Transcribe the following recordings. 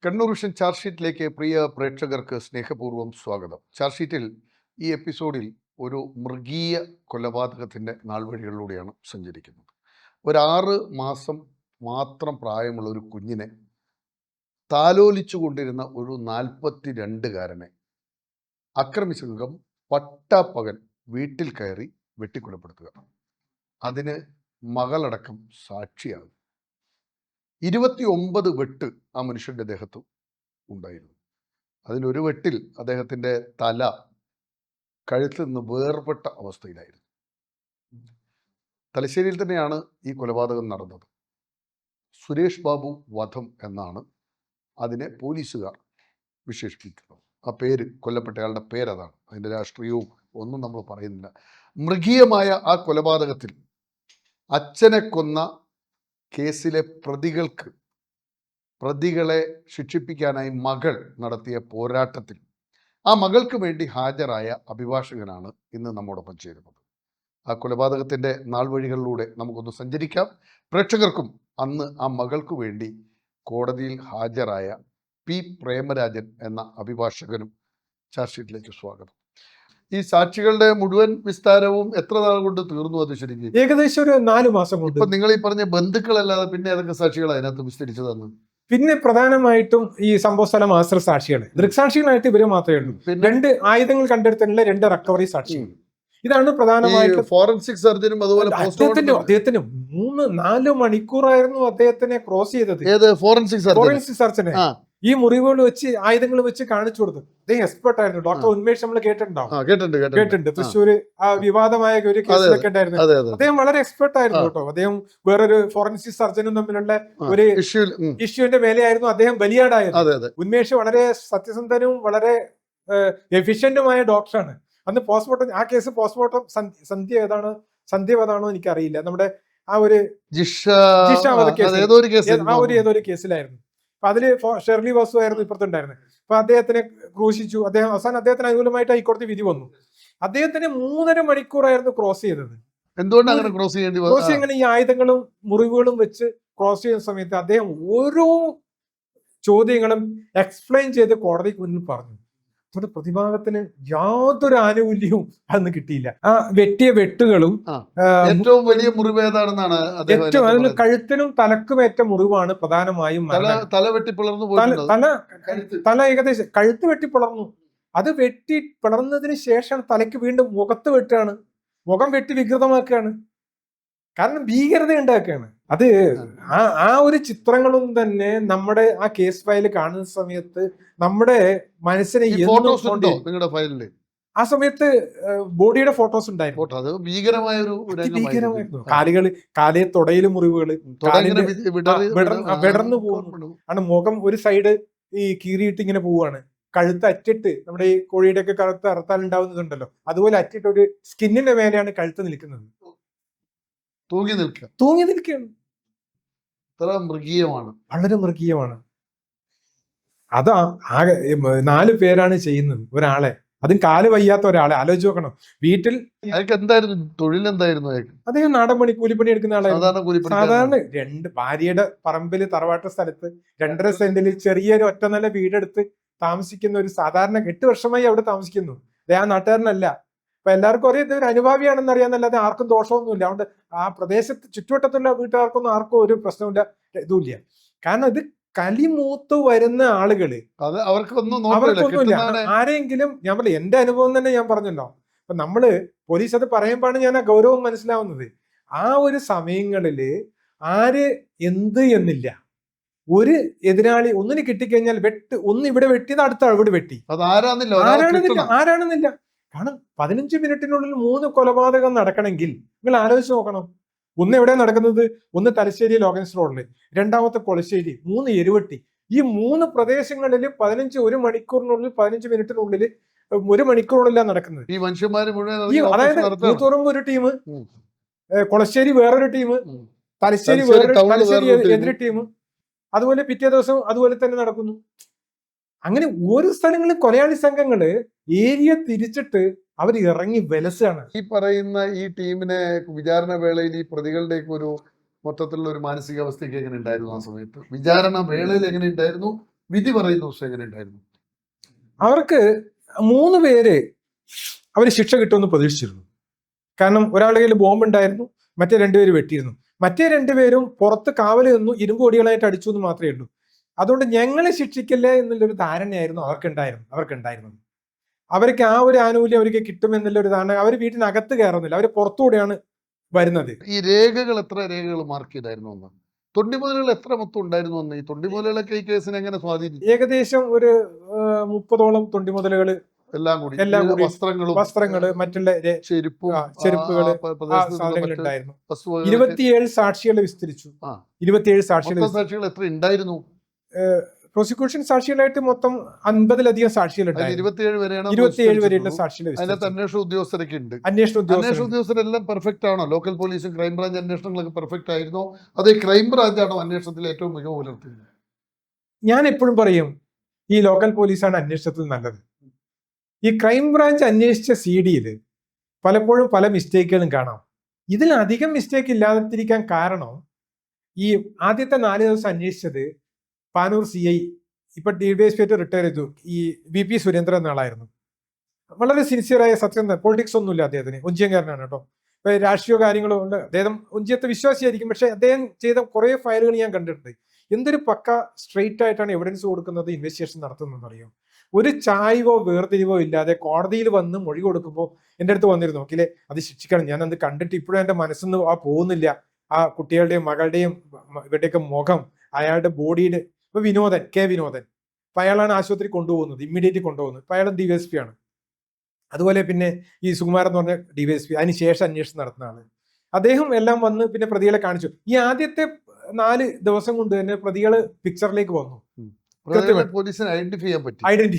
Kannur vision charge ഷീറ്റിലേക്ക് പ്രിയ പ്രേക്ഷകർക്ക് സ്നേഹപൂർവ്വം സ്വാഗതം. ചാർജ് ഷീറ്റിൽ ഈ എപ്പിസോഡിൽ ഒരു മൃഗീയ കൊലപാതകത്തിൻ്റെ നാൾവഴികളിലൂടെയാണ് സഞ്ചരിക്കുന്നത്. ഒരു 6 മാസം മാത്രം പ്രായമുള്ള ഒരു കുഞ്ഞിനെ താലോലിച്ചു കൊണ്ടിരുന്ന ഒരു 42-കാരനെ അക്രമി സംഘം പട്ടാപ്പകൽ വീട്ടിൽ കയറി വെട്ടിക്കൊലപ്പെടുത്തുക. അതിന് മകളടക്കം സാക്ഷിയാകും. 29 വെട്ട് ആ മനുഷ്യൻ്റെ ദേഹത്ത് ഉണ്ടായിരുന്നു. അതിലൊരു വെട്ടിൽ അദ്ദേഹത്തിൻ്റെ തല കഴുത്തിൽ നിന്ന് വേർപെട്ട അവസ്ഥയിലായിരുന്നു. തലശ്ശേരിയിൽ തന്നെയാണ് ഈ കൊലപാതകം നടന്നത്. സുരേഷ് ബാബു വധം എന്നാണ് അതിനെ പോലീസുകാർ വിശേഷിപ്പിക്കുന്നത്. ആ പേര്, കൊല്ലപ്പെട്ടയാളുടെ പേരതാണ്. അതിൻ്റെ രാഷ്ട്രീയവും ഒന്നും നമ്മൾ പറയുന്നില്ല. മൃഗീയമായ ആ കൊലപാതകത്തിൽ അച്ഛനെ കൊന്ന കേസിലെ പ്രതികളെ ശിക്ഷിപ്പിക്കാനായി മകൾ നടത്തിയ പോരാട്ടത്തിൽ ആ മകൾക്ക് വേണ്ടി ഹാജരായ അഭിഭാഷകനാണ് ഇന്ന് നമ്മോടൊപ്പം ചേരുന്നത്. ആ കൊലപാതകത്തിൻ്റെ നാൾവഴികളിലൂടെ നമുക്കൊന്ന് സഞ്ചരിക്കാം. പ്രേക്ഷകർക്കും അന്ന് ആ മകൾക്ക് വേണ്ടി കോടതിയിൽ ഹാജരായ പി പ്രേമരാജൻ എന്ന അഭിഭാഷകനും ചാർജ് ഷീറ്റിലേക്ക് സ്വാഗതം. ഈ സാക്ഷികളുടെ മുഴുവൻ വിസ്താരവും എത്ര നാൾ കൊണ്ട് തീർന്നു? അത് ശരിക്കും ഏകദേശം ഒരു 4 മാസം കൊണ്ട്. ഇപ്പൊ നിങ്ങൾ ഈ പറഞ്ഞ ബന്ധുക്കളല്ലാതെ പിന്നെ ഏതൊക്കെ സാക്ഷികൾ അതിനകത്ത് വിസ്തരിച്ചു തന്നു? പിന്നെ പ്രധാനമായിട്ടും ഈ സംഭവ സ്ഥലം ആശ്രിത സാക്ഷികൾ, ദൃക്സാക്ഷികളായിട്ട് ഇവര് മാത്രമേ ഉള്ളൂ. 2 ആയുധങ്ങൾ കണ്ടെടുത്തിട്ടുള്ള 2 റിക്കവറി സാക്ഷികൾ. ഇതാണ് പ്രധാനമായിട്ടും. ഫോറൻസിക് സർജനും അതുപോലെ അദ്ദേഹത്തിന് 3-4 മണിക്കൂറായിരുന്നു അദ്ദേഹത്തിനെ ക്രോസ് ചെയ്തത്. ഫോറൻസിക് സർജനെ ഈ മുറിവുകൾ വെച്ച് ആയുധങ്ങൾ വെച്ച് കാണിച്ചു കൊടുത്തു. അദ്ദേഹം എക്സ്പെർട്ട് ആയിരുന്നു. ഡോക്ടർ ഉന്മേഷ് നമ്മൾ കേട്ടിട്ടുണ്ട്. തൃശ്ശൂര് ആ വിവാദമായ ഒരു കേസിലൊക്കെ ഉണ്ടായിരുന്നു. അദ്ദേഹം വളരെ എക്സ്പെർട്ട് ആയിരുന്നു കേട്ടോ. അദ്ദേഹം വേറൊരു ഫോറൻസിക് സർജനും തമ്മിലുള്ള ഒരു ഇഷ്യൂവിന്റെ മേലെയായിരുന്നു അദ്ദേഹം ബലിയാടായത്. ഉന്മേഷ് വളരെ സത്യസന്ധനും വളരെ എഫിഷ്യന്റുമായ ഡോക്ടറാണ്. അന്ന് പോസ്റ്റ്മോർട്ടം, ആ കേസ് പോസ്റ്റ്മോർട്ടം സന്ധ്യവതാണോ എനിക്കറിയില്ല. നമ്മുടെ ആ ഒരു ഏതൊരു കേസിലായിരുന്നു. അപ്പൊ അതില് ഷെർലി വാസു ആയിരുന്നു ഇപ്പുറത്തുണ്ടായിരുന്നത്. അപ്പൊ അദ്ദേഹത്തിനെ ക്രൂശിച്ചു. അവസാനം അദ്ദേഹത്തിന് അനുകൂലമായിട്ട് ഹൈക്കോടതി വിധി വന്നു. അദ്ദേഹത്തിന് 3.5 മണിക്കൂറായിരുന്നു ക്രോസ് ചെയ്തത്. എന്തുകൊണ്ടാണ് അങ്ങനെ ക്രോസ് ചെയ്യേണ്ടി വന്നത്? ക്രോസ് ഇങ്ങനെ ഈ ആയുധങ്ങളും മുറിവുകളും വെച്ച് ക്രോസ് ചെയ്യുന്ന സമയത്ത് അദ്ദേഹം ഓരോ ചോദ്യങ്ങളും എക്സ്പ്ലെയിൻ ചെയ്ത് കോടതിക്ക് മുന്നിൽ പറഞ്ഞു. അതുകൊണ്ട് പ്രതിഭാഗത്തിന് യാതൊരു ആനുകൂല്യവും അന്ന് കിട്ടിയില്ല. ആ വെട്ടിയ വെട്ടുകളും ഏറ്റവും വലിയ മുറിവ് ഏതാണെന്നാണ് ഏറ്റവും കഴുത്തിനും തലക്കുമേറ്റ മുറിവാണ് പ്രധാനമായും. തല ഏകദേശം കഴുത്ത് വെട്ടിപ്പിളർന്നു. അത് വെട്ടി പിളർന്നതിന് ശേഷം തലയ്ക്ക് വീണ്ടും മുഖത്ത് വെട്ടുകയാണ്. മുഖം വെട്ടി വികൃതമാക്കുകയാണ്. കാരണം ഭീകരത ഉണ്ടാക്കുകയാണ്. അത് ആ ഒരു ചിത്രങ്ങളും തന്നെ നമ്മുടെ ആ കേസ് ഫയൽ കാണുന്ന സമയത്ത് നമ്മുടെ മനസ്സിനെ ആ സമയത്ത് ബോഡിയുടെ ഫോട്ടോസ് ഉണ്ടായിരുന്നു. ഭീകരമായിരുന്നു. കാലേ തുടയില് മുറിവുകള്, വിടർന്നു പോകുന്നു. ആണ് മുഖം ഒരു സൈഡ് ഈ കീറിയിട്ട് ഇങ്ങനെ പോവുകയാണ്. കഴുത്ത് അറ്റിട്ട്, നമ്മുടെ ഈ കോഴിയുടെ ഒക്കെ കഴുത്ത് അറുത്താൽ ഉണ്ടാവുന്നതുണ്ടല്ലോ, അതുപോലെ അറ്റിട്ട് ഒരു സ്കിന്നിന്റെ മേലെയാണ് കഴുത്ത് നിൽക്കുന്നത്. തൂങ്ങി നിൽക്കുകയാണ്. മൃഗീയമാണ്, വളരെ മൃഗീയമാണ്. അതാ 4 പേരാണ് ചെയ്യുന്നത് ഒരാളെ. അതും കാല് വയ്യാത്ത ഒരാളെ. ആലോചിച്ച് നോക്കണം. വീട്ടിൽ എന്തായിരുന്നു തൊഴിൽ? എന്തായിരുന്നു അദ്ദേഹം? നാടൻ പണി, കൂലിപ്പണി എടുക്കുന്ന ആളായിരുന്നു. സാധാരണ ഭാര്യയുടെ പറമ്പില്, തറവാട്ട സ്ഥലത്ത് 2.5 സെന്റിൽ ചെറിയൊരു ഒറ്റ നില വീടെടുത്ത് താമസിക്കുന്ന ഒരു സാധാരണ 8 വർഷമായി അവിടെ താമസിക്കുന്നു. ആ നാട്ടുകാരനല്ല. അപ്പൊ എല്ലാവർക്കും അറിയാം ഇതൊരു അനുഭാവിയാണെന്ന് അറിയാന്നല്ലാതെ ആർക്കും ദോഷമൊന്നുമില്ല. അതുകൊണ്ട് ആ പ്രദേശത്ത് ചുറ്റുവട്ടത്തുള്ള വീട്ടുകാർക്കൊന്നും ആർക്കും ഒരു പ്രശ്നമില്ല, ഇതുമില്ല. കാരണം ഇത് കലിമൂത്ത് വരുന്ന ആളുകള്, അവർക്കൊന്നുമില്ല. ആരെങ്കിലും, ഞാൻ പറയാം, എന്റെ അനുഭവം തന്നെ ഞാൻ പറഞ്ഞല്ലോ. അപ്പൊ നമ്മള് പോലീസ് അത് പറയുമ്പോഴാണ് ഞാൻ ആ ഗൗരവം മനസ്സിലാവുന്നത്. ആ ഒരു സമയങ്ങളില് ആര് എന്ത് എന്നില്ല. ഒരു എതിരാളി ഒന്നിന് കിട്ടിക്കഴിഞ്ഞാൽ ഒന്ന് ഇവിടെ വെട്ടിയത് അടുത്ത അവിടെ വെട്ടി. ആരാണെന്നില്ല. കാരണം 15 മിനിറ്റിനുള്ളിൽ 3 കൊലപാതകം നടക്കണമെങ്കിൽ നിങ്ങൾ ആലോചിച്ച് നോക്കണം. ഒന്ന് എവിടെ നടക്കുന്നത്? ഒന്ന് തലശ്ശേരി ലോഗൻസ് റോഡില്, രണ്ടാമത്തെ കൊളശ്ശേരി, 3 എരുവട്ടി. ഈ 3 പ്രദേശങ്ങളിൽ 15 മണിക്കൂറിനുള്ളിൽ 15 മിനിറ്റിനുള്ളിൽ 1 മണിക്കൂറിലാണ് നടക്കുന്നത്. ഈ മനുഷ്യന്മാര് മുഴുവൻ, അതായത് കൂത്തുപറമ്പ് ഒരു ടീം, കൊളശ്ശേരി വേറൊരു ടീം, തലശ്ശേരി എതിര് ടീം, അതുപോലെ പിറ്റേ ദിവസം അതുപോലെ തന്നെ നടക്കുന്നു. അങ്ങനെ ഓരോ സ്ഥലങ്ങളിൽ കൊലയാളി സംഘങ്ങള് ഏരിയ തിരിച്ചിട്ട് അവർ ഇറങ്ങി വിലസാണ്. ഈ പറയുന്ന ഈ ടീമിനെ വിചാരണ വേളയിൽ ഈ പ്രതികളുടെയൊക്കെ ഒരു മൊത്തത്തിലുള്ള ഒരു മാനസികാവസ്ഥയൊക്കെ എങ്ങനെ ഉണ്ടായിരുന്നു ആ സമയത്ത്? വിചാരണ വേളയിൽ എങ്ങനെ ഉണ്ടായിരുന്നു? വിധി പറയുന്ന ദിവസം എങ്ങനെ ഉണ്ടായിരുന്നു? അവർക്ക് 3 പേര് അവര് ശിക്ഷ കിട്ടുമെന്ന് പ്രതീക്ഷിച്ചിരുന്നു. കാരണം ഒരാളുടെ കയ്യിൽ ബോംബ് ഉണ്ടായിരുന്നു, മറ്റേ 2 പേര് വെട്ടിയിരുന്നു. മറ്റേ 2 പേരും പുറത്ത് കാവല് നിന്നു, ഇരുമ്പ് കൊടികളായിട്ട് അടിച്ചു എന്ന് മാത്രമേ ഉള്ളൂ. അതുകൊണ്ട് ഞങ്ങളെ ശിക്ഷിക്കില്ലേ എന്നുള്ളൊരു ധാരണയായിരുന്നു അവർക്കുണ്ടായിരുന്നത്. അവർക്ക് ആ ഒരു ആനുകൂല്യം അവർക്ക് കിട്ടുമെന്നുള്ള ഒരു ധാരണ. അവർ വീട്ടിനകത്ത് കയറുന്നില്ല, അവർ പുറത്തുകൂടെയാണ് വരുന്നത്. ഈ രേഖകൾ എത്ര രേഖകൾ മാർക്ക് ചെയ്തായിരുന്നു എന്ന്, തൊണ്ടിമുതലുകൾ എത്ര മൊത്തം ഉണ്ടായിരുന്നു എന്ന്, ഈ തൊണ്ടിമുതലുകളൊക്കെ ഈ കേസിനെ എങ്ങനെ സ്വാധീനിച്ചു? ഏകദേശം ഒരു 30ഓളം തൊണ്ടിമുതലുകൾ എല്ലാം കൂടി വസ്ത്രങ്ങള്, മറ്റുള്ള ചെരുപ്പുകള്, സാധനങ്ങൾ ഉണ്ടായിരുന്നു. 27 സാക്ഷികളെ വിസ്തരിച്ചു. 27 സാക്ഷികൾ എത്ര ഉണ്ടായിരുന്നു? പ്രോസിക്യൂഷൻ സാക്ഷികളായിട്ട് മൊത്തം 50-ലധികം സാക്ഷികളുണ്ടായിരുന്നു. 27 വരെയുള്ള സാക്ഷികൾ. അന്വേഷണ ഉദ്യോഗസ്ഥരൊക്കെ ഉണ്ട്. അന്വേഷണ ഉദ്യോഗസ്ഥരെല്ലാം പെർഫെക്റ്റ് ആണോ? ലോക്കൽ പോലീസും ക്രൈംബ്രാഞ്ച് അന്വേഷണങ്ങളൊക്കെ പെർഫെക്റ്റ് ആയിരുന്നോ? അതേ ക്രൈംബ്രാഞ്ച് ആണോ അന്വേഷണത്തിൽ ഏറ്റവും മികവ് പുലർത്തുന്നത്? ഞാൻ എപ്പോഴും പറയും, ഈ ലോക്കൽ പോലീസാണ് അന്വേഷണത്തിൽ നല്ലത്. ഈ ക്രൈംബ്രാഞ്ച് അന്വേഷിച്ച CD-യിൽ പലപ്പോഴും പല മിസ്റ്റേക്കുകളും കാണാം. ഇതിലധികം മിസ്റ്റേക്ക് ഇല്ലാതിരിക്കാൻ കാരണം, ഈ ആദ്യത്തെ 4 ദിവസം അന്വേഷിച്ചത് പാനൂർ CI, ഇപ്പൊ DYSP റിട്ടയർ ചെയ്തു, ഈ VP സുരേന്ദ്രൻ എന്ന ആളായിരുന്നു. വളരെ സിൻസിയറായ, സത്യം, പൊളിറ്റിക്സ് ഒന്നുമില്ല അദ്ദേഹത്തിന്, ഒഞ്ചിയംകാരനാണ് കേട്ടോ. ഇപ്പൊ രാഷ്ട്രീയ കാര്യങ്ങളും ഉണ്ട്. അദ്ദേഹം ഒഞ്ചിയത്തെ വിശ്വാസിയായിരിക്കും, പക്ഷെ അദ്ദേഹം ചെയ്ത കുറെ ഫയലുകൾ ഞാൻ കണ്ടിട്ടുണ്ട്. എന്തൊരു പക്ക സ്ട്രെയിറ്റ് ആയിട്ടാണ് എവിഡൻസ് കൊടുക്കുന്നത്, ഇൻവെസ്റ്റിഗേഷൻ നടത്തുന്നതെന്ന് അറിയാം. ഒരു ചായ്വോ വേർതിരിവോ ഇല്ലാതെ കോടതിയിൽ വന്ന് മൊഴി കൊടുക്കുമ്പോൾ എൻ്റെ അടുത്ത് വന്നിരുന്നു, നോക്കില്ലേ അത് ശിക്ഷിക്കണം. ഞാൻ അത് കണ്ടിട്ട് ഇപ്പോഴും എൻ്റെ മനസ്സിൽ നിന്ന് പോകുന്നില്ല. ആ കുട്ടികളുടെയും മകളുടെയും ഇവരുടെയൊക്കെ മുഖം, അയാളുടെ ബോഡിയുടെ. ഇപ്പൊ K വിനോദൻ, അപ്പൊ അയാളാണ് ആശുപത്രി കൊണ്ടുപോകുന്നത്, ഇമ്മീഡിയറ്റ് കൊണ്ടുപോകുന്നത്. അപ്പൊ അയാളും DYSP ആണ്. അതുപോലെ പിന്നെ ഈ സുകുമാരൻ എന്ന് പറഞ്ഞ DYSP, അതിന് ശേഷം അന്വേഷണം നടത്തുന്ന ആള്. അദ്ദേഹം എല്ലാം വന്ന് പിന്നെ പ്രതികളെ കാണിച്ചു. ഈ ആദ്യത്തെ 4 ദിവസം കൊണ്ട് തന്നെ പ്രതികള് പിക്ചറിലേക്ക് വന്നു. പോലീസിനെ ഐഡന്റിഫൈ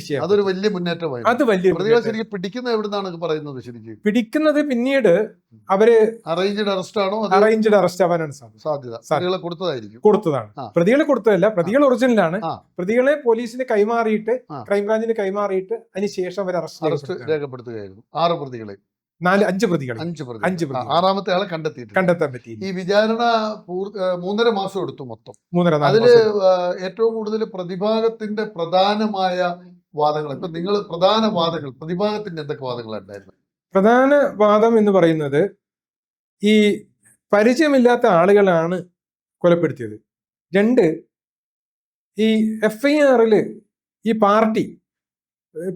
ചെയ്യാൻ അതൊരു വലിയ മുന്നേറ്റമായി. അത് വലിയ ശരിക്കും പിടിക്കുന്നത് എവിടുന്നാണ് പറയുന്നത്? ശരിക്കും പിടിക്കുന്നത് പിന്നീട് അവര് അറേഞ്ച്ഡ് അറസ്റ്റ് ആണോ? അറേഞ്ച്ഡ് അറസ്റ്റ് ആവാനാണ് സാധ്യത. കൊടുത്തതാണ്. പ്രതികളെ കൊടുത്തതല്ല, പ്രതികൾ ഒറിജിനലാണ്. പ്രതികളെ പോലീസിന് കൈമാറിയിട്ട്, ക്രൈംബ്രാഞ്ചിന് കൈമാറിയിട്ട് അതിനുശേഷം അവർ അറസ്റ്റ് രേഖപ്പെടുത്തുകയായിരുന്നു. 6 പ്രതികളെ, 5 പ്രതികൾ. 5 പ്രതികൾ. 6ാമത്തെ ആളെ കണ്ടെത്താൻ പറ്റി. ഈ വിചാരണ 3.5 മാസം എടുത്തു മൊത്തം. അതില് ഏറ്റവും കൂടുതൽ പ്രതിഭാഗത്തിന്റെ പ്രധാനമായ വാദങ്ങൾ, ഇപ്പൊ നിങ്ങൾ പ്രധാന വാദങ്ങൾ, പ്രതിഭാഗത്തിന്റെ എന്തൊക്കെ വാദങ്ങളുണ്ടായിരുന്നു? പ്രധാന വാദം എന്ന് പറയുന്നത്, ഈ പരിചയമില്ലാത്ത ആളുകളാണ് കൊലപ്പെടുത്തിയത്. 2, ഈ FIR-ല് ഈ പാർട്ടി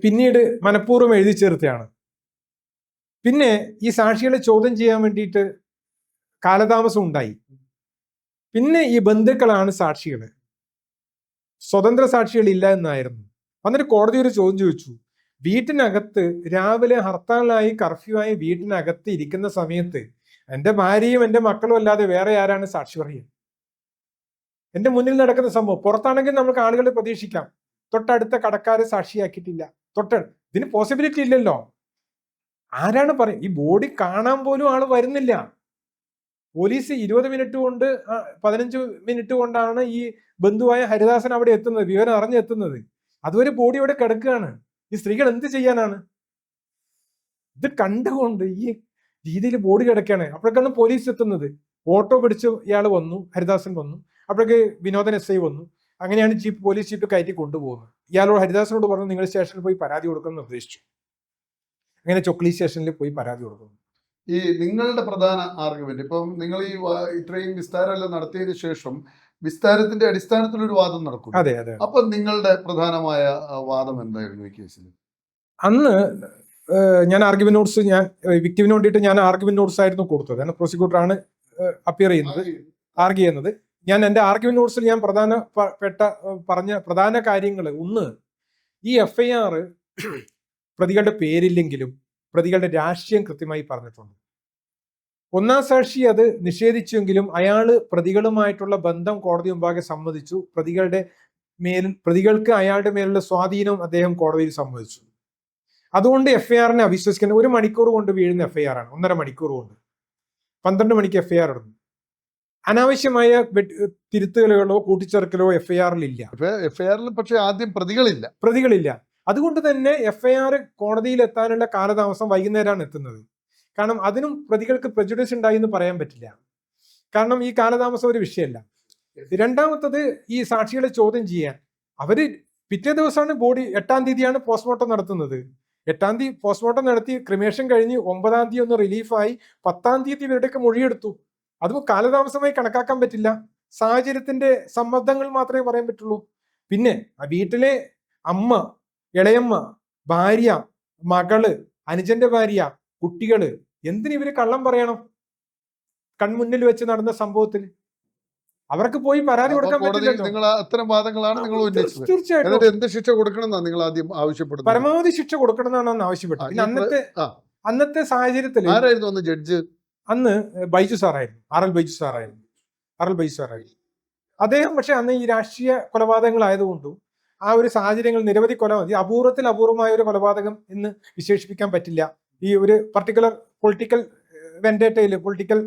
പിന്നീട് മനഃപൂർവ്വം എഴുതി ചേർത്തയാണ്. പിന്നെ ഈ സാക്ഷികളെ ചോദ്യം ചെയ്യാൻ വേണ്ടിയിട്ട് കാലതാമസം ഉണ്ടായി. പിന്നെ ഈ ബന്ധുക്കളാണ് സാക്ഷികൾ, സ്വതന്ത്ര സാക്ഷികൾ ഇല്ല എന്നായിരുന്നു. എന്നിട്ട് കോടതി ഒരു ചോദ്യം ചോദിച്ചു, വീട്ടിനകത്ത് രാവിലെ ഹർത്താലായി, കർഫ്യൂ ആയി വീട്ടിനകത്ത് ഇരിക്കുന്ന സമയത്ത് എൻ്റെ ഭാര്യയും എൻ്റെ മക്കളും അല്ലാതെ വേറെ ആരാണ് സാക്ഷി പറയുക? എൻ്റെ മുന്നിൽ നടക്കുന്ന സംഭവം. പുറത്താണെങ്കിൽ നമുക്ക് ആളുകളെ പ്രതീക്ഷിക്കാം, തൊട്ടടുത്ത കടക്കാരെ സാക്ഷിയാക്കിയിട്ടില്ല, ഇതിന് പോസിബിലിറ്റി ഇല്ലല്ലോ. ആരാണ് പറയും? ഈ ബോഡി കാണാൻ പോലും ആള് വരുന്നില്ല. പോലീസ് 20 മിനിറ്റ് കൊണ്ട് 15 മിനിറ്റ് കൊണ്ടാണ് ഈ ബന്ധുവായ ഹരിദാസൻ അവിടെ എത്തുന്നത്, വിവരം അറിഞ്ഞെത്തുന്നത്. അതുവരെ ബോഡി അവിടെ കിടക്കുകയാണ്. ഈ സ്ത്രീകൾ എന്ത് ചെയ്യാനാണ്? ഇത് കണ്ടുകൊണ്ട് ഈ രീതിയിൽ ബോഡി കിടക്കുകയാണ്. അപ്പോഴേക്കാണ് പോലീസ് എത്തുന്നത്. ഓട്ടോ പിടിച്ച് ഇയാൾ വന്നു, ഹരിദാസൻ വന്നു. അപ്പോഴേക്ക് വിനോദൻ SI വന്നു. അങ്ങനെയാണ് പോലീസ് ജീപ്പ് കയറ്റി കൊണ്ടുപോകുന്നത്. ഇയാളോട്, ഹരിദാസനോട് പറഞ്ഞു, നിങ്ങൾ സ്റ്റേഷനിൽ പോയി പരാതി കൊടുക്കാൻ നിർദ്ദേശിച്ചു. അങ്ങനെ ചൊക്ലി സ്റ്റേഷനിൽ പോയി പരാതി കൊടുക്കുന്നു. ഈ നിങ്ങളുടെ പ്രധാന ആർഗ്യുമെന്റ്, ഇപ്പം നിങ്ങൾ ഈ ഇത്രയും വിസ്താരമെല്ലാം നടത്തിയതിനു ശേഷം വിസ്താരത്തിന്റെ അടിസ്ഥാനത്തിൽ ഒരു വാദം നടക്കും. അതെ. അപ്പൊ നിങ്ങളുടെ പ്രധാനമായ വാദം എന്തായിരുന്നു ഈ കേസിൽ? അന്ന് ഞാൻ ആർഗ്യുമെന്റ് നോട്ട്സ്, ഞാൻ വിക്ടിമിന് വേണ്ടിയിട്ട് ഞാൻ ആർഗ്യുമെന്റ് നോട്ട്സ് ആയിരുന്നു കൊടുത്തത്. കാരണം പ്രോസിക്യൂട്ടറാണ് അപ്പിയർ ചെയ്യുന്നത്, ആർഗ്യു ചെയ്യുന്നത്. ഞാൻ എൻ്റെ ആർഗ്യുമെന്റ് നോട്ട്സിൽ ഞാൻ പറഞ്ഞ പ്രധാന കാര്യങ്ങൾ, ഒന്ന്, ഈ FIR പ്രതികളുടെ പേരില്ലെങ്കിലും പ്രതികളുടെ രാഷ്ട്രീയം കൃത്യമായി പറഞ്ഞിട്ടുണ്ട്. 1-ാം സാക്ഷി അത് നിഷേധിച്ചെങ്കിലും അയാൾ പ്രതികളുമായിട്ടുള്ള ബന്ധം കോടതി മുമ്പാകെ സമ്മതിച്ചു. പ്രതികൾക്ക് അയാളുടെ മേലുള്ള സ്വാധീനം അദ്ദേഹം കോടതിയിൽ സമ്മതിച്ചു. അതുകൊണ്ട് FIR-നെ അവിശ്വസിക്കുന്നത് 1 മണിക്കൂർ കൊണ്ട് വീഴുന്ന FIR ആണ്. 1.5 മണിക്കൂർ കൊണ്ട് 12 മണിക്ക് FIR ഇടുന്നു. അനാവശ്യമായ തിരുത്തലുകളോ കൂട്ടിച്ചേർക്കലോ FIR-ൽ ഇല്ല. FIR-ൽ പക്ഷേ ആദ്യം പ്രതികളില്ല. അതുകൊണ്ട് തന്നെ FIR കോടതിയിൽ എത്താനുള്ള കാലതാമസം വൈകുന്നേരമാണ് എത്തുന്നത്. കാരണം അതിനും പ്രതികൾക്ക് പ്രെജുഡിസ് ഉണ്ടായി എന്ന് പറയാൻ പറ്റില്ല. കാരണം ഈ കാലതാമസം ഒരു വിഷയമല്ല. രണ്ടാമത്തത്, ഈ സാക്ഷികളെ ചോദ്യം ചെയ്യാൻ അവര് പിറ്റേ ദിവസമാണ് ബോഡി 8-ാം തീയതിയാണ് പോസ്റ്റ്മോർട്ടം നടത്തുന്നത്. 8-ാം തീയതി പോസ്റ്റ്മോർട്ടം നടത്തി ക്രിമേഷൻ കഴിഞ്ഞ് 9-ാം തീയതി ഒന്ന് റിലീഫായി 10-ാം തീയതി ഇവരുടെയൊക്കെ മൊഴിയെടുത്തു. അതും കാലതാമസമായി കണക്കാക്കാൻ പറ്റില്ല. സാഹചര്യത്തിന്റെ സമ്മർദ്ദങ്ങൾ മാത്രമേ പറയാൻ പറ്റുള്ളൂ. പിന്നെ വീട്ടിലെ അമ്മ, ഇളയമ്മ, ഭാര്യ, മകള്, അനുജന്റെ ഭാര്യ, കുട്ടികള്, എന്തിന് ഇവര് കള്ളം പറയണം? കൺമുന്നിൽ വെച്ച് നടന്ന സംഭവത്തിൽ അവർക്ക് പോയി പരാതി കൊടുക്കാൻ പറ്റില്ലല്ലോ. നിങ്ങൾ അത്തരം വാദങ്ങളാണ് നിങ്ങൾ ഉന്നയിച്ചത്. തീർച്ചയായിട്ടും എന്ത് ശിക്ഷ കൊടുക്കണം എന്നാണ് നിങ്ങൾ ആദ്യം ആവശ്യപ്പെടുന്നത്? പരമാവധി ശിക്ഷ കൊടുക്കണം എന്നാണ് ആവശ്യപ്പെട്ടത്. പിന്നെ അന്നത്തെ സാഹചര്യത്തിൽ ആരായിരുന്നു അന്ന് ജഡ്ജ്? അന്ന് ബൈജു സാറായിരുന്നു, ആർ എൽ ബൈജു സാറായിരുന്നു. അദ്ദേഹം പക്ഷെ അന്ന് ഈ രാഷ്ട്രീയ കൊലപാതകങ്ങളായതുകൊണ്ടും ആ ഒരു സാഹചര്യങ്ങൾ നിരവധി അപൂർവത്തിൽ അപൂർവമായ ഒരു കൊലപാതകം എന്ന് വിശേഷിപ്പിക്കാൻ പറ്റില്ല. ഈ ഒരു പർട്ടിക്കുലർ പൊളിറ്റിക്കൽ വെൻഡേറ്റയില്, പൊളിറ്റിക്കൽ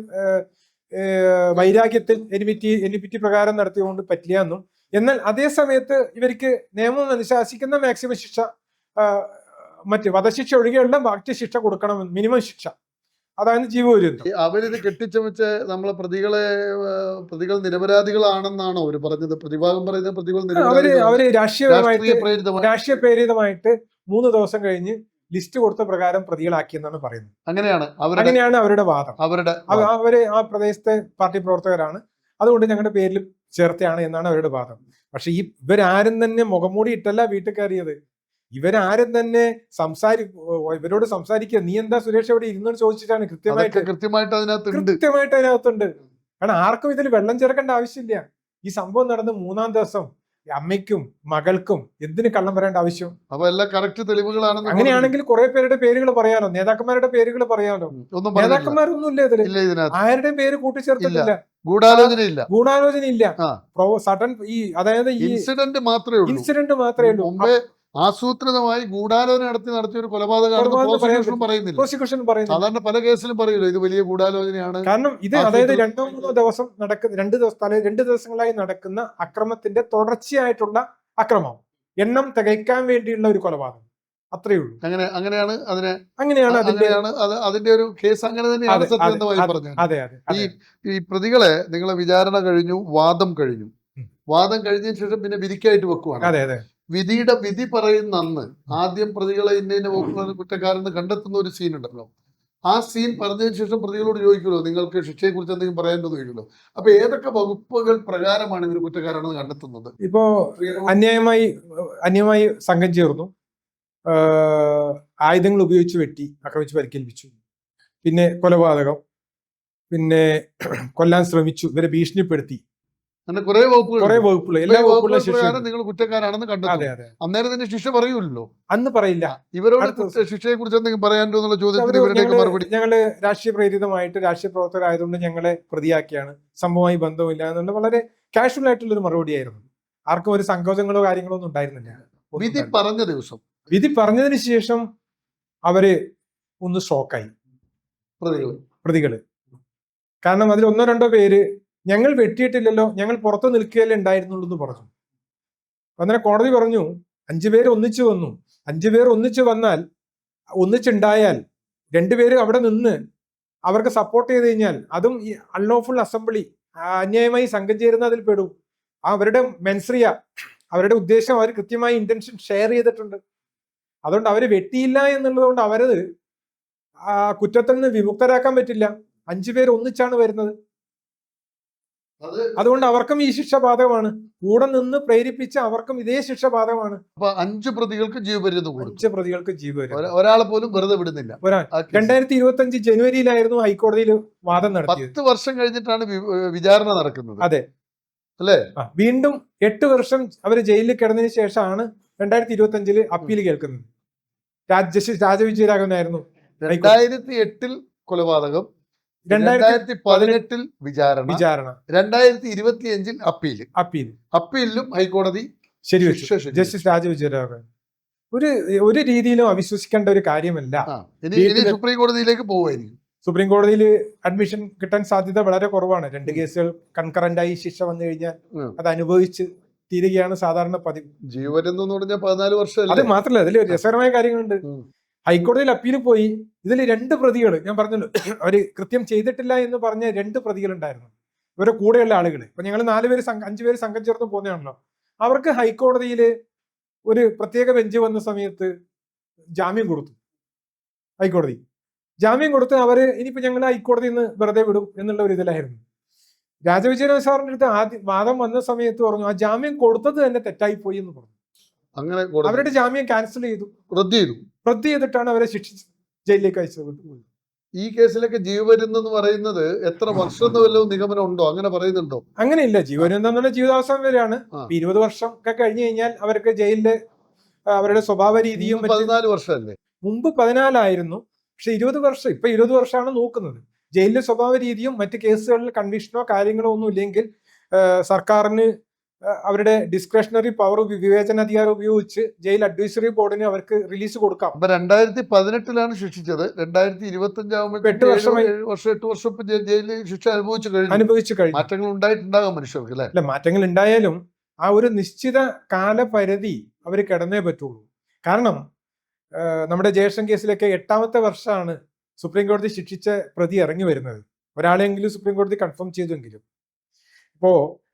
വൈരാഗ്യത്തിൽ എനിമിറ്റി പ്രകാരം നടത്തിയതുകൊണ്ട് പറ്റില്ല എന്നും. എന്നാൽ അതേ സമയത്ത് ഇവർക്ക് നിയമം അനുശാസിക്കുന്ന മാക്സിമം ശിക്ഷ, മറ്റ് വധശിക്ഷ ഒഴികെയുള്ള ബാക്കി ശിക്ഷ കൊടുക്കണം, മിനിമം ശിക്ഷ, അതാണ് ജീവപര്യന്തം. അവരിത് കെട്ടിച്ചമച്ച് നമ്മളെ പ്രതികൾ നിരപരാധികളാണെന്നാണോ അവര് പറഞ്ഞത്? പ്രതിഭാഗം പറയുന്നത് പ്രതികൾ അവര് രാഷ്ട്രീയ പ്രേരിതമായിട്ട് 3 ദിവസം കഴിഞ്ഞ് ലിസ്റ്റ് കൊടുത്ത പ്രകാരം പ്രതികളാക്കിയെന്നാണ് പറയുന്നത്. അങ്ങനെയാണ് അവരുടെ വാദം. അവര് ആ പ്രദേശത്തെ പാർട്ടി പ്രവർത്തകരാണ്, അതുകൊണ്ട് ഞങ്ങളുടെ പേരിൽ ചേർത്തയാണ് എന്നാണ് അവരുടെ വാദം. പക്ഷെ ഇവരാരും തന്നെ മുഖംമൂടി ഇട്ടല്ല വീട്ടിൽ കയറിയത്. ഇവരാരും തന്നെ ഇവരോട് സംസാരിക്കുക, നീ എന്താ സുരേഷ് അവിടെ ഇരുന്നെന്ന് ചോദിച്ചിട്ടാണ് കൃത്യമായിട്ട് അതിനകത്തുണ്ട്. കാരണം ആർക്കും ഇതിൽ വെള്ളം ചേർക്കേണ്ട ആവശ്യമില്ല. ഈ സംഭവം നടന്ന് 3-ാം ദിവസം അമ്മയ്ക്കും മകൾക്കും എന്തിന് കള്ളം പറയേണ്ട ആവശ്യം? അപ്പൊ എല്ലാം കറക്റ്റ് തെളിവുകളാണ്. അങ്ങനെയാണെങ്കിൽ കുറെ പേരുടെ പേരുകൾ പറയാലോ, നേതാക്കന്മാരുടെ പേരുകൾ പറയാലോ. നേതാക്കന്മാരൊന്നും ഇല്ല ഇതിൽ, ആരുടെയും പേര് കൂട്ടിച്ചേർത്തിട്ടില്ല, ഗൂഢാലോചനയില്ല. സഡൻ അതായത് ഈ ഇൻസിഡന്റ് മാത്രമേ ഉള്ളൂ. ആസൂത്രിതമായി ഗൂഢാലോചന നടത്തിയ ഒരു കൊലപാതകമാണ് പ്രോസിക്യൂഷൻ പറയുന്നില്ല. സാധാരണ പല കേസിലും പറയൂല്ലോ ഇത് വലിയ ഗൂഢാലോചനയാണ്. കാരണം ഇത് അതായത് 2-3 ദിവസം നടക്കുന്ന 2 ദിവസങ്ങളായി നടക്കുന്ന അക്രമത്തിന്റെ തുടർച്ചയായിട്ടുള്ള അക്രമം, എണ്ണം തികയ്ക്കാൻ വേണ്ടിയുള്ള ഒരു കൊലപാതകം, അത്രയേ ഉള്ളൂ. അങ്ങനെയാണ് അതിന്റെ ഒരു കേസ്. അങ്ങനെ തന്നെയാണ് സത്യസന്ധമായി പറഞ്ഞത്. ഈ പ്രതികളെ നിങ്ങളെ വിചാരണ കഴിഞ്ഞു, വാദം കഴിഞ്ഞതിന് ശേഷം പിന്നെ വിധിക്കായിട്ട് വെക്കുവാണ്. വിധി പറയുന്ന അന്ന് ആദ്യം പ്രതികളെ ഇന്ന വകുപ്പുകൾ കുറ്റക്കാരെന്ന് കണ്ടെത്തുന്ന ഒരു സീൻ ഉണ്ടല്ലോ. ആ സീൻ പറഞ്ഞതിന് ശേഷം പ്രതികളോട് ചോദിക്കുമല്ലോ നിങ്ങൾക്ക് ശിക്ഷയെ കുറിച്ച് എന്തെങ്കിലും പറയാനെന്ന് ചോദിക്കുമല്ലോ. അപ്പൊ ഏതൊക്കെ വകുപ്പുകൾ പ്രകാരമാണ് ഇവർ കുറ്റക്കാരാണെന്ന് കണ്ടെത്തുന്നത്? ഇപ്പോ അന്യായമായി സംഘം ചേർന്നു, ആയുധങ്ങൾ ഉപയോഗിച്ച് വെട്ടി ആക്രമിച്ച് പരിക്കേൽപ്പിച്ചു, പിന്നെ കൊലപാതകം, പിന്നെ കൊല്ലാൻ ശ്രമിച്ചു, ഇവരെ ഭീഷണിപ്പെടുത്തി, കുറെ വകുപ്പുകൾ, എല്ലാ വകുപ്പുകളും നിങ്ങൾ കുറ്റക്കാരാണെന്ന് കണ്ടെത്തും. അന്നേരം തന്നെ ശിക്ഷ പറയൂല്ലോ. അന്ന് പറയില്ല. ഇവരോട് ശിക്ഷയെ കുറിച്ച് എന്തെങ്കിലും പറയാനുണ്ടോ എന്നുള്ള ചോദ്യത്തിന് മറുപടി, ഞങ്ങള് രാഷ്ട്രീയ പ്രേരിതമായിട്ട് രാഷ്ട്രീയ പ്രവർത്തകരായതുകൊണ്ട് ഞങ്ങളെ പ്രതിയാക്കിയാണ്, സംഭവമായി ബന്ധമില്ല എന്നുള്ള വളരെ കാഷ്വൽ ആയിട്ടുള്ള ഒരു മറുപടി ആയിരുന്നു. ആർക്കും ഒരു സങ്കോചങ്ങളോ കാര്യങ്ങളോ ഒന്നും ഉണ്ടായിരുന്നില്ല. വിധി പറഞ്ഞതിന് ശേഷം അവര് ഒന്ന് ഷോക്കായി പ്രതികള്. കാരണം അതിൽ 1-2 പേര് ഞങ്ങൾ വെട്ടിയിട്ടില്ലല്ലോ, ഞങ്ങൾ പുറത്ത് നിൽക്കുകയല്ലേ ഉണ്ടായിരുന്നുള്ളൂ എന്ന് പറഞ്ഞു. അങ്ങനെ കോടതി പറഞ്ഞു 5 പേര് ഒന്നിച്ചു വന്നു. 5 പേർ ഒന്നിച്ചു വന്നാൽ, ഒന്നിച്ചുണ്ടായാൽ 2 പേര് അവിടെ നിന്ന് അവർക്ക് സപ്പോർട്ട് ചെയ്ത് കഴിഞ്ഞാൽ അതും ഈ അൺലോഫുൾ അസംബ്ലി, അന്യായമായി സംഘം ചേരുന്ന അതിൽ പെടും. അവരുടെ മെൻസ്രിയ, അവരുടെ ഉദ്ദേശം അവർ കൃത്യമായി ഇന്റൻഷൻ ഷെയർ ചെയ്തിട്ടുണ്ട്. അതുകൊണ്ട് അവര് വെട്ടിയില്ല എന്നുള്ളത് കൊണ്ട് അവരത് കുറ്റത്തിൽ നിന്ന് വിമുക്തരാക്കാൻ പറ്റില്ല. 5 പേര് ഒന്നിച്ചാണ് വരുന്നത്. അതുകൊണ്ട് അവർക്കും ഈ ശിക്ഷ ബാധകമാണ്. കൂടെ നിന്ന് പ്രേരിപ്പിച്ച അവർക്കും ഇതേ ശിക്ഷ ബാധകമാണ്. 5 പ്രതികൾക്ക് ജീവപര്യന്തം, 5 പ്രതികൾക്ക് ജീവപര്യന്തം, ഒരാളെ പോലും വെറുതെ വിടുന്നില്ല. 2025 ജനുവരിയിലായിരുന്നു ഹൈക്കോടതിയിൽ വാദം നടത്തിയത്. 10 വർഷം കഴിഞ്ഞിട്ടാണ് വിചാരണ നടക്കുന്നത്. അതെ അല്ലേ? വീണ്ടും 8 വർഷം അവര് ജയിലിൽ കിടന്നതിന് ശേഷമാണ് 2025 അപ്പീൽ കേൾക്കുന്നത്. ജസ്റ്റിസ് രാജവിജയരാഘവനായിരുന്നു. 2008 കൊലപാതകം, 2018 വിചാരണ, 2025 അപ്പീലിലും ഹൈക്കോടതി ശരിവെച്ചു. ജസ്റ്റിസ് രാജവിജയരാഘവൻ ഒരു രീതിയിലും അവിശ്വസിക്കേണ്ട ഒരു കാര്യമല്ല. സുപ്രീം കോടതിയിലേക്ക് പോവുകയായിരിക്കും. സുപ്രീം കോടതിയിൽ അഡ്മിഷൻ കിട്ടാൻ സാധ്യത വളരെ കുറവാണ്. 2 കേസുകൾ കൺകറന്റായി ശിക്ഷ വന്നു കഴിഞ്ഞാൽ അത് അനുഭവിച്ച് തീരുകയാണ് സാധാരണ പതിവ്. ജീവപര്യന്തം എന്ന് പറഞ്ഞാൽ 14 വർഷം. അത് മാത്രമല്ല, അതിൽ രസകരമായ കാര്യങ്ങളുണ്ട്. ഹൈക്കോടതിയിൽ അപ്പീൽ പോയി. ഇതിൽ 2 പ്രതികൾ, ഞാൻ പറഞ്ഞല്ലോ അവര് കൃത്യം ചെയ്തിട്ടില്ല എന്ന് പറഞ്ഞ 2 പ്രതികൾ ഉണ്ടായിരുന്നു. ഇവരുടെ കൂടെയുള്ള ആളുകൾ. ഇപ്പൊ ഞങ്ങൾ 5 പേര് സംഘം ചേർന്ന് പോകുന്നതാണല്ലോ. അവർക്ക് ഹൈക്കോടതിയിൽ ഒരു പ്രത്യേക ബെഞ്ച് വന്ന സമയത്ത് ജാമ്യം കൊടുത്തു. ഹൈക്കോടതി ജാമ്യം കൊടുത്ത് അവര് ഇനിയിപ്പോ ഞങ്ങൾ ഹൈക്കോടതിയിൽ നിന്ന് വെറുതെ വിടും എന്നുള്ള ഒരു ഇതിലായിരുന്നു. രാജവിജയൻ സാറിന്റെ അടുത്ത് ആദ്യം വാദം വന്ന സമയത്ത് പറഞ്ഞു ആ ജാമ്യം കൊടുത്തത് തന്നെ തെറ്റായി പോയി എന്ന് പറഞ്ഞു. അങ്ങനെ അവരുടെ ജാമ്യം ക്യാൻസൽ ചെയ്തു, റദ്ദ് ചെയ്തിട്ടാണ് അവരെ ശിക്ഷിച്ച് ജയിലിലേക്ക് അയച്ചത്. ഈ കേസിലൊക്കെ ജീവപര്യന്തം എന്ന് പറയുന്നത് എത്ര വർഷം വല്ലതും നിഗമനം ഉണ്ടോ? അങ്ങനെ പറയുന്നുണ്ടോ? അങ്ങനെയില്ല. ജീവപര്യന്തം എന്നുള്ള ജീവിതാവസാനം വരെയാണ്. 20 വർഷം ഒക്കെ കഴിഞ്ഞു കഴിഞ്ഞാൽ അവർക്ക് ജയിലില് അവരുടെ സ്വഭാവ രീതിയും 14 വർഷമല്ലേ? മുമ്പ് 14 ആയിരുന്നു. പക്ഷെ 20 വർഷം, ഇപ്പൊ 20 വർഷമാണ് നോക്കുന്നത്. ജയിലിലെ സ്വഭാവ രീതിയും മറ്റ് കേസുകളിൽ കൺവിഷനോ കാര്യങ്ങളോ ഒന്നും ഇല്ലെങ്കിൽ സർക്കാരിന് അവരുടെ ഡിസ്ക്രിഷണറി പവർ, വിവേചനാധികാരം ഉപയോഗിച്ച് ജയിൽ അഡ്വൈസറി ബോർഡിന് അവർക്ക് റിലീസ് കൊടുക്കാം. അപ്പൊ 2018 ശിക്ഷിച്ചത്. 2025 ആകുമ്പോൾ 8 വർഷം ജയിലിൽ ശിക്ഷ അനുഭവിച്ചു കഴിഞ്ഞു. മാറ്റങ്ങൾ ഉണ്ടായിട്ടുണ്ടാകാം മനുഷ്യർക്ക്, അല്ലെ? മാറ്റങ്ങൾ ഉണ്ടായാലും ആ ഒരു നിശ്ചിത കാലപരിധി അവർ കിടന്നേ പറ്റുള്ളൂ. കാരണം നമ്മുടെ ജയശൻ കേസിലൊക്കെ 8ാമത്തെ വർഷമാണ് സുപ്രീം കോടതി ശിക്ഷിച്ച പ്രതി ഇറങ്ങി വരുന്നത്. ഒരാളെങ്കിലും സുപ്രീം കോടതി കൺഫേം ചെയ്തെങ്കിലും. അപ്പോ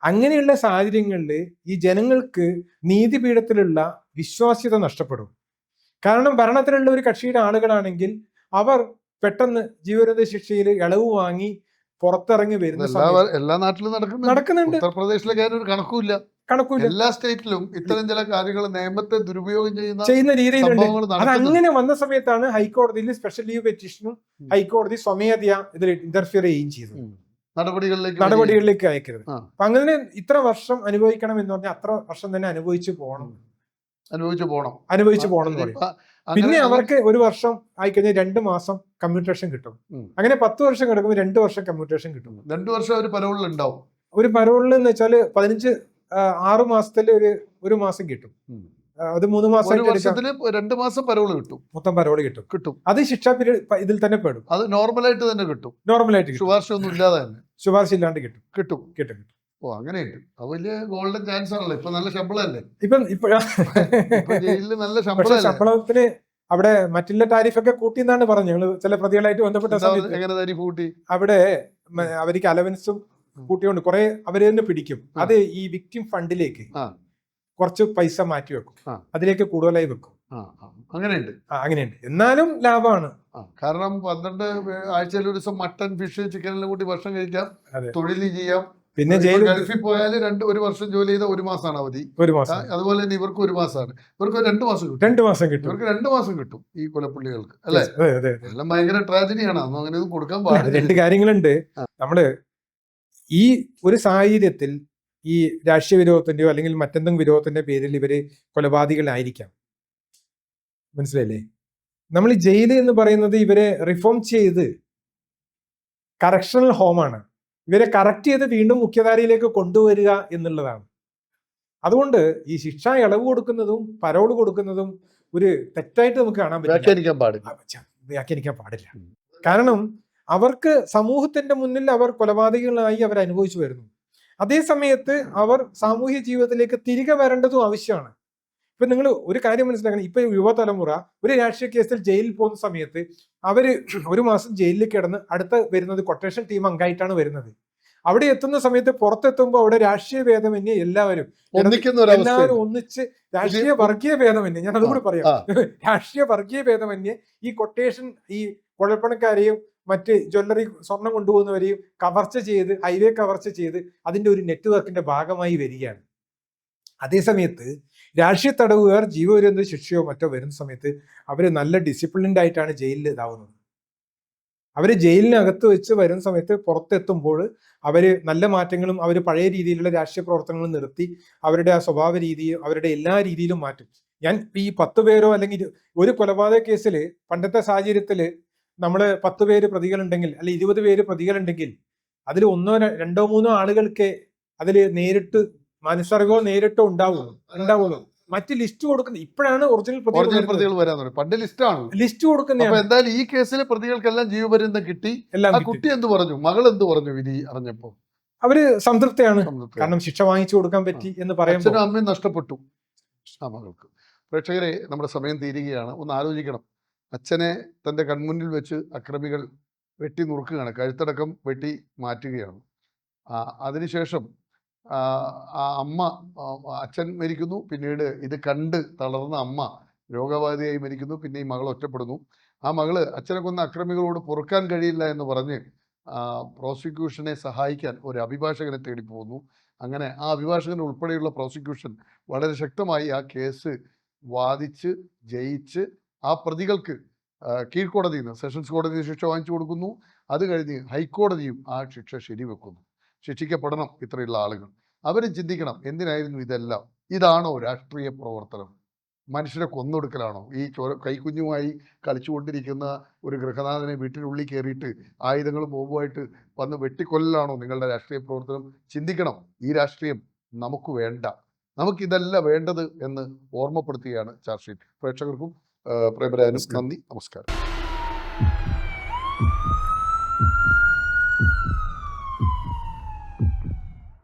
അങ്ങനെയുള്ള സാഹചര്യങ്ങളിൽ ഈ ജനങ്ങൾക്ക് നീതിപീഠത്തിലുള്ള വിശ്വാസ്യത നഷ്ടപ്പെടും. കാരണം ഭരണത്തിലുള്ള ഒരു കക്ഷിയുടെ ആളുകളാണെങ്കിൽ അവർ പെട്ടെന്ന് ജീവപര്യന്ത ശിക്ഷയിൽ ഇളവ് വാങ്ങി പുറത്തിറങ്ങി വരുന്ന എല്ലാ നാട്ടിലും നടക്കുന്നുണ്ട്. ഉത്തർപ്രദേശിലൊക്കെ ഒരു കണക്കില്ല. എല്ലാ സ്റ്റേറ്റിലും ഇത്തരം ചില കാര്യങ്ങൾ നിയമത്തെ ദുരുപയോഗം ചെയ്യുന്ന രീതിയിലുണ്ട്. അത് അങ്ങനെ വന്ന സമയത്താണ് ഹൈക്കോടതിയിൽ സ്പെഷ്യൽ ലീവ് പെറ്റീഷനും ഹൈക്കോടതി സ്വമേധയാ ഇതിൽ ഇന്റർഫിയർ ചെയ്യുകയും ചെയ്തത്. നടപടികളിലേക്ക് അയക്കരുത്. അപ്പൊ അങ്ങനെ ഇത്ര വർഷം അനുഭവിക്കണം എന്ന് പറഞ്ഞാൽ അത്ര വർഷം തന്നെ അനുഭവിച്ചു പോകണം എന്ന് പറയും. പിന്നെ അവർക്ക് 1 വർഷം ആയിക്കഴിഞ്ഞാൽ 2 മാസം കമ്മ്യൂട്ടേഷൻ കിട്ടും. അങ്ങനെ 10 വർഷം കിടക്കുമ്പോൾ 2 വർഷം കമ്മ്യൂട്ടേഷൻ കിട്ടും. 2 വർഷം ഒരു പരോളിൽ ഉണ്ടാവും. ഒരു പരോളിൽ എന്ന് വെച്ചാൽ 6 മാസത്തിൽ ഒരു മാസം കിട്ടും. അത് 3 മാസം 2 മാസം പരോള് കിട്ടും. മൊത്തം പരോള് കിട്ടും. അത് ശിക്ഷാ പീരീഡ് ഇതിൽ തന്നെ പെടും. അത് നോർമലായിട്ട് തന്നെ കിട്ടും. ശുപാർശ ഒന്നും ഇല്ലാതെ തന്നെ, ശുപാർശ ഇല്ലാണ്ട് കിട്ടും. ഓ, അങ്ങനെയുണ്ട്. അത് വലിയ ഗോൾഡൻ ചാൻസ് ആണല്ലോ. ഇപ്പൊ നല്ല ശമ്പളമല്ലേ? ജയിലിൽ നല്ല ശമ്പളത്തിന് അവിടെ മറ്റുള്ള ടാരിഫൊക്കെ കൂട്ടി എന്നാണ് പറഞ്ഞു. ഞങ്ങള് ചില പ്രതികളായിട്ട് ബന്ധപ്പെട്ട കൂട്ടി അവിടെ അവർക്ക് അലവൻസും കൂട്ടിയോണ്ട് കുറെ അവര് തന്നെ പിടിക്കും. അത് ഈ വിക്ടിം ഫണ്ടിലേക്ക് കുറച്ച് പൈസ മാറ്റി വെക്കും, അതിലേക്ക് കൂടുതലായി വെക്കും. അങ്ങനെയുണ്ട്. എന്നാലും ലാഭമാണ്. കാരണം 12 ആഴ്ചയിൽ ഒരു ദിവസം മട്ടൺ, ഫിഷ്, ചിക്കനെല്ലാം കൂട്ടി ഭക്ഷണം കഴിക്കാം, തൊഴിൽ ചെയ്യാം. പിന്നെ ഗൾഫിൽ പോയാൽ 1 വർഷം ജോലി ചെയ്ത 1 മാസമാണ് അവധി. അതുപോലെ തന്നെ ഇവർക്ക് 1 മാസമാണ്. ഇവർക്ക് 2 മാസം കിട്ടും. ഇവർക്ക് 2 മാസം കിട്ടും ഈ കൊലപ്പുള്ളികൾക്ക്, അല്ലെ? എല്ലാം ഭയങ്കര ട്രാജഡിയാണ്. അതൊന്നും അങ്ങനെ ഒന്നും കൊടുക്കാൻ പാടില്ല. 2 കാര്യങ്ങളുണ്ട്. നമ്മള് ഈ ഒരു സാഹചര്യത്തിൽ ഈ രാഷ്ട്രീയ വിരോധത്തിന്റെയോ അല്ലെങ്കിൽ മറ്റെന്തെങ്കിലും വിരോധത്തിന്റെ പേരിൽ ഇവര് കൊലപാതകളായിരിക്കാം. മനസ്സിലായില്ലേ? നമ്മൾ ഈ ജയില് എന്ന് പറയുന്നത് ഇവരെ റിഫോം ചെയ്ത് കറക്ഷണൽ ഹോമാണ്. ഇവരെ കറക്റ്റ് ചെയ്ത് വീണ്ടും മുഖ്യധാരയിലേക്ക് കൊണ്ടുവരിക എന്നുള്ളതാണ്. അതുകൊണ്ട് ഈ ശിക്ഷ ഇളവ് കൊടുക്കുന്നതും പരോള് കൊടുക്കുന്നതും ഒരു തെറ്റായിട്ട് നമുക്ക് കാണാൻ വ്യാഖ്യാനിക്കാൻ പാടില്ല. കാരണം അവർക്ക് സമൂഹത്തിന്റെ മുന്നിൽ അവർ കൊലപാതകങ്ങളായി അവർ അനുഭവിച്ചു വരുന്നു. അതേ സമയത്ത് അവർ സാമൂഹ്യ ജീവിതത്തിലേക്ക് തിരികെ വരേണ്ടതും ആവശ്യമാണ്. ഇപ്പൊ നിങ്ങൾ ഒരു കാര്യം മനസ്സിലാക്കണം. ഇപ്പൊ യുവതലമുറ ഒരു രാഷ്ട്രീയ കേസിൽ ജയിലിൽ പോകുന്ന സമയത്ത് അവര് 1 മാസം ജയിലിൽ കിടന്ന് അടുത്ത വരുന്നത് കൊട്ടേഷൻ ടീം അംഗമായിട്ടാണ് വരുന്നത്. അവിടെ എത്തുന്ന സമയത്ത് പുറത്തെത്തുമ്പോൾ അവിടെ രാഷ്ട്രീയ ഭേദമന്യേ എല്ലാവരും ഒന്നിച്ച് രാഷ്ട്രീയ വർഗീയ ഭേദമന്യേ, ഞാൻ അതുകൂടി പറയാം, രാഷ്ട്രീയ വർഗീയ ഭേദമന്യേ ഈ കൊട്ടേഷൻ, ഈ കുഴൽപ്പണക്കാരെയും മറ്റ് ജ്വല്ലറി സ്വർണം കൊണ്ടുപോകുന്നവരെയും കവർച്ച ചെയ്ത്, ഹൈവേ കവർച്ച ചെയ്ത് അതിന്റെ ഒരു നെറ്റ്വർക്കിന്റെ ഭാഗമായി വരികയാണ്. അതേസമയത്ത് രാഷ്ട്രീയ തടവുകാർ ജീവപര്യന്ത ശിക്ഷയോ മറ്റോ വരുന്ന സമയത്ത് അവര് നല്ല ഡിസിപ്ലിൻഡ് ആയിട്ടാണ് ജയിലിൽ ഇതാവുന്നത്. അവര് ജയിലിനകത്ത് വെച്ച് വരുന്ന സമയത്ത് പുറത്തെത്തുമ്പോൾ അവര് നല്ല മാറ്റങ്ങളും അവര് പഴയ രീതിയിലുള്ള രാഷ്ട്രീയ പ്രവർത്തനങ്ങളും നിർത്തി അവരുടെ ആ സ്വഭാവ രീതിയും അവരുടെ എല്ലാ രീതിയിലും മാറ്റും. ഞാൻ ഈ 10 പേരോ അല്ലെങ്കിൽ ഒരു കൊലപാതക കേസിൽ പണ്ടത്തെ സാഹചര്യത്തില് നമ്മള് 10 പേര് പ്രതികളുണ്ടെങ്കിൽ അല്ലെങ്കിൽ 20 പേര് പ്രതികളുണ്ടെങ്കിൽ അതിൽ 1, 2, 3 ആളുകൾക്ക് അതിൽ നേരിട്ട് മനസ്സറിവോ നേരിട്ടോ ഉണ്ടാവുള്ളൂ. മറ്റ് ലിസ്റ്റ് കൊടുക്കുന്ന ഇപ്പോഴാണ് ഒറിജിനൽ പ്രതികൾ വരാൻ തുടങ്ങി. പണ്ട് ലിസ്റ്റ് കൊടുക്കുന്ന. എന്തായാലും ഈ കേസിലെ പ്രതികൾക്കെല്ലാം ജീവപര്യന്തം കിട്ടി. കുട്ടി എന്ത് പറഞ്ഞു, മകൾ എന്ത് പറഞ്ഞു വിധി അറിഞ്ഞപ്പോ? അവര് സംതൃപ്തിയാണ്. കാരണം ശിക്ഷ വാങ്ങിച്ചു കൊടുക്കാൻ പറ്റി എന്ന് പറയുമ്പോൾ അച്ഛനും അമ്മയും നഷ്ടപ്പെട്ടു ആ മകൾക്ക്. പ്രേക്ഷകരെ, നമ്മുടെ സമയം തീരുകയാണ്. ഒന്ന് ആലോചിക്കണം. അച്ഛനെ തൻ്റെ കൺമുന്നിൽ വെച്ച് അക്രമികൾ വെട്ടി നുറുക്കുകയാണ്, കഴുത്തടക്കം വെട്ടി മാറ്റുകയാണ്. അതിനുശേഷം ആ അമ്മ, അച്ഛൻ മരിക്കുന്നു, പിന്നീട് ഇത് കണ്ട് തളർന്ന അമ്മ രോഗബാധിതയായി മരിക്കുന്നു, പിന്നെ ഈ മകൾ ഒറ്റപ്പെടുന്നു. ആ മകള് അച്ഛനെ കൊന്ന അക്രമികളോട് പൊറുക്കാൻ കഴിയില്ല എന്ന് പറഞ്ഞ് പ്രോസിക്യൂഷനെ സഹായിക്കാൻ ഒരു അഭിഭാഷകനെ തേടി പോകുന്നു. അങ്ങനെ ആ അഭിഭാഷകൻ ഉൾപ്പെടെയുള്ള പ്രോസിക്യൂഷൻ വളരെ ശക്തമായി ആ കേസ് വാദിച്ച് ജയിച്ച് ആ പ്രതികൾക്ക് കീഴ്ക്കോടതിയിൽ നിന്ന് സെഷൻസ് കോടതി ശിക്ഷ വാങ്ങിച്ചു കൊടുക്കുന്നു. അത് കഴിഞ്ഞ് ഹൈക്കോടതിയും ആ ശിക്ഷ ശരിവെക്കുന്നു. ശിക്ഷിക്കപ്പെടണം ഇത്രയുള്ള ആളുകൾ. അവരും ചിന്തിക്കണം, എന്തിനായിരുന്നു ഇതെല്ലാം? ഇതാണോ രാഷ്ട്രീയ പ്രവർത്തനം? മനുഷ്യരെ കൊന്നൊടുക്കലാണോ? ഈ കൈക്കുഞ്ഞുമായി കളിച്ചുകൊണ്ടിരിക്കുന്ന ഒരു ഗൃഹനാഥനെ വീട്ടിനുള്ളിൽ കയറിയിട്ട് ആയുധങ്ങളും ബോംബുമായിട്ട് വന്ന് വെട്ടിക്കൊല്ലലാണോ നിങ്ങളുടെ രാഷ്ട്രീയ പ്രവർത്തനം? ചിന്തിക്കണം. ഈ രാഷ്ട്രീയം നമുക്ക് വേണ്ട. നമുക്കിതല്ല വേണ്ടത് എന്ന് ഓർമ്മപ്പെടുത്തുകയാണ് ചാർജ് ഷീറ്റ്. പ്രേക്ഷകർക്കും പ്രേമരാജനും നന്ദി, നമസ്കാരം.